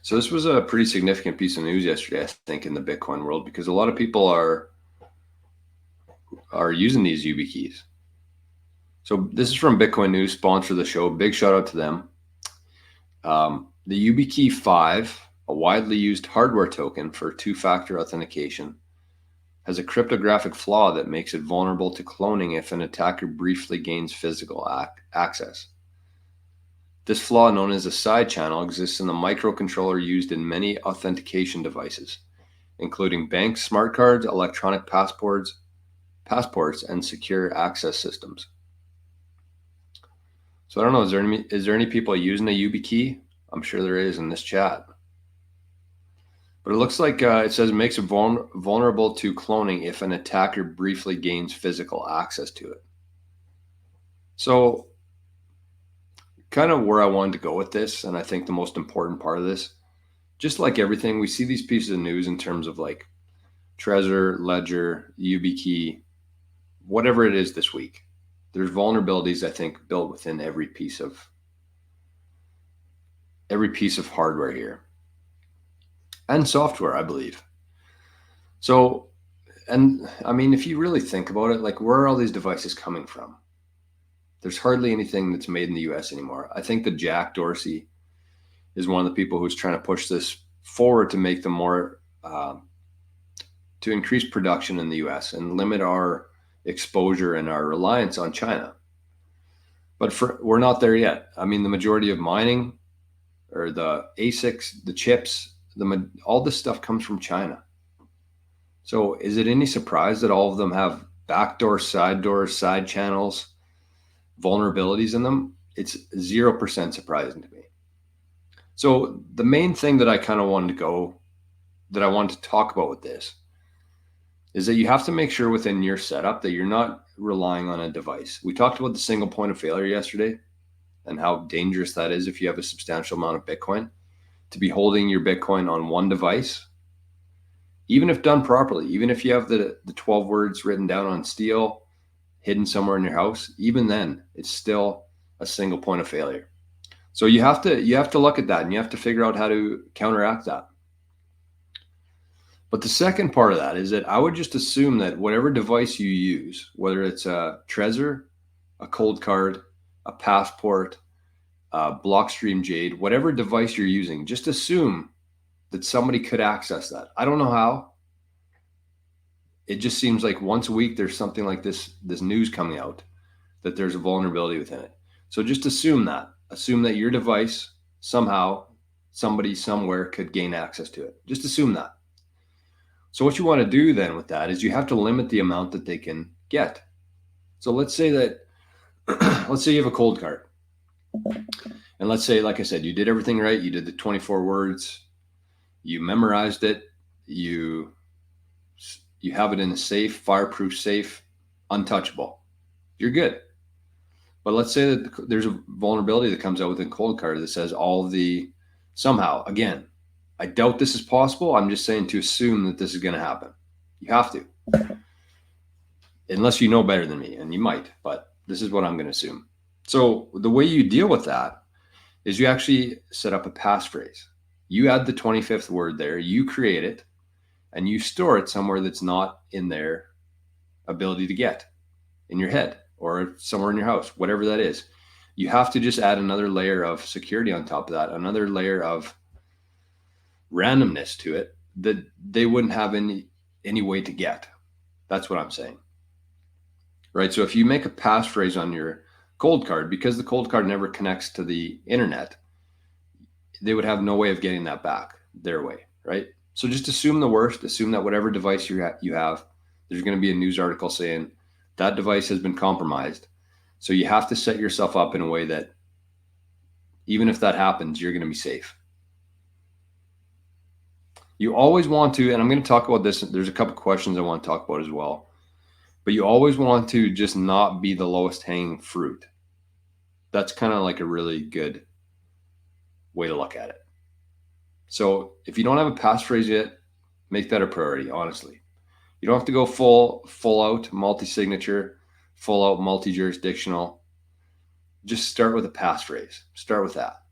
So this was a pretty significant piece of news yesterday, I think, in the Bitcoin world, because a lot of people are using these YubiKeys. So this is from Bitcoin News, sponsor of the show. Big shout out to them. The Yubikey 5, a widely used hardware token for two-factor authentication, has a cryptographic flaw that makes it vulnerable to cloning if an attacker briefly gains physical access. This flaw, known as a side channel, exists in the microcontroller used in many authentication devices, including bank smart cards, electronic passports, and secure access systems. So I don't know, is there any people using a YubiKey? I'm sure there is in this chat. But it looks like it says it makes it vulnerable to cloning if an attacker briefly gains physical access to it. So kind of where I wanted to go with this, and I think the most important part of this, just like everything, we see these pieces of news in terms of like Trezor, Ledger, YubiKey, whatever it is this week. There's vulnerabilities, I think, built within every piece of hardware here. And software, I believe. So, and I mean, if you really think about it, like, where are all these devices coming from? There's hardly anything that's made in the US anymore. I think that Jack Dorsey is one of the people who's trying to push this forward to make them more, to increase production in the US and limit our exposure and our reliance on China. But we're not there yet. I mean, the majority of mining or the ASICs, the chips, all this stuff comes from China. So is it any surprise that all of them have backdoors, side channels, vulnerabilities in them? It's 0% surprising to me. So the main thing that I kind of wanted to talk about with this is that you have to make sure within your setup that you're not relying on a device. We talked about the single point of failure yesterday and how dangerous that is if you have a substantial amount of Bitcoin, to be holding your Bitcoin on one device, even if done properly, even if you have the 12 words written down on steel, hidden somewhere in your house, even then, it's still a single point of failure. So you have to look at that, and you have to figure out how to counteract that. But the second part of that is that I would just assume that whatever device you use, whether it's a Trezor, a cold card, a passport, Blockstream Jade, whatever device you're using, just assume that somebody could access that. I don't know how. It just seems like once a week there's something like this news coming out that there's a vulnerability within it. So just assume that your device, somehow, somebody somewhere could gain access to it. Just assume that. So what you want to do then with that is you have to limit the amount that they can get. So let's say you have a cold card. And let's say, like I said, you did everything right. You did the 24 words, you memorized it, you have it in a safe, fireproof safe, untouchable. You're good. But let's say that there's a vulnerability that comes out within cold card that says all of the, somehow, again, I doubt this is possible. I'm just saying to assume that this is going to happen. You have to. Unless you know better than me, and you might, but this is what I'm going to assume. So the way you deal with that is you actually set up a passphrase. You add the 25th word there, you create it, and you store it somewhere that's not in their ability to get, in your head or somewhere in your house, whatever that is. You have to just add another layer of security on top of that, another layer of randomness to it that they wouldn't have any way to get. That's what I'm saying. Right? So if you make a passphrase on your cold card, because the cold card never connects to the internet, they would have no way of getting that back their way, right? So just assume the worst. Assume that whatever device you have, there's going to be a news article saying that device has been compromised. So you have to set yourself up in a way that even if that happens, you're going to be safe. You always want to, and I'm going to talk about this. There's a couple questions I want to talk about as well. But you always want to just not be the lowest hanging fruit. That's kind of like a really good way to look at it. So if you don't have a passphrase yet, make that a priority, honestly. You don't have to go full out multi-signature, full out multi-jurisdictional. Just start with a passphrase. Start with that.